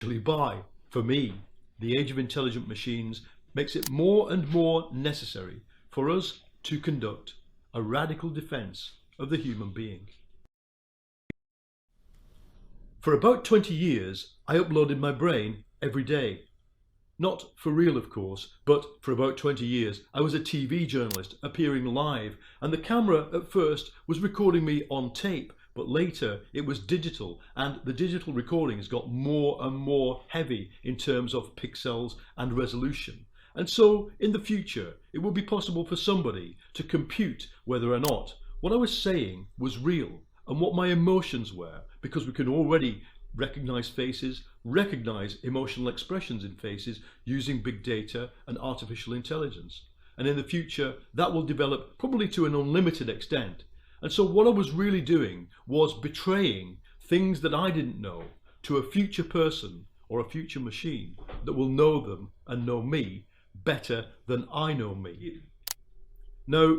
By, for me, the age of intelligent machines makes it more and more necessary for us to conduct a radical defense of the human being. For about 20 years, I uploaded my brain every day. Not for real, of course, but for about 20 years, I was a TV journalist appearing live, and the camera at first was recording me on tape, but later it was digital, and the digital recordings got more and more heavy in terms of pixels and resolution. And so in the future, it will be possible for somebody to compute whether or not what I was saying was real and what my emotions were, because we can already recognize faces, recognize emotional expressions in faces using big data and artificial intelligence. And in the future, that will develop probably to an unlimited extent. And so what I was really doing was betraying things that I didn't know to a future person or a future machine that will know them and know me better than I know me. Now,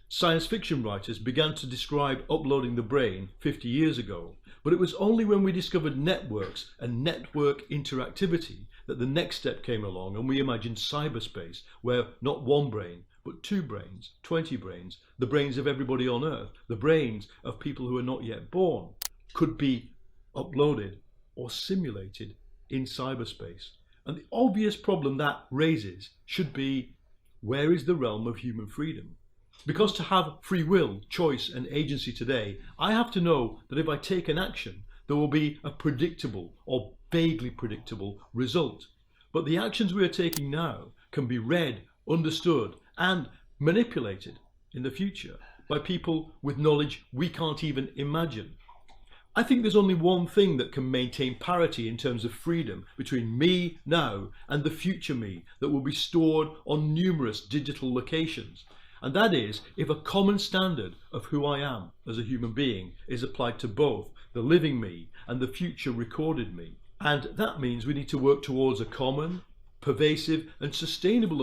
science fiction writers began to describe uploading the brain 50 years ago, but it was only when we discovered networks and network interactivity that the next step came along, and we imagined cyberspace, where not one brain, but 2 brains, 20 brains, the brains of everybody on Earth, the brains of people who are not yet born, could be uploaded or simulated in cyberspace. And the obvious problem that raises should be, where is the realm of human freedom? Because to have free will, choice and agency today, I have to know that if I take an action, there will be a predictable or vaguely predictable result. But the actions we are taking now can be read, understood and manipulated in the future by people with knowledge we can't even imagine. I think there's only one thing that can maintain parity in terms of freedom between me now and the future me that will be stored on numerous digital locations. And that is if a common standard of who I am as a human being is applied to both the living me and the future recorded me. And that means we need to work towards a common, pervasive and sustainable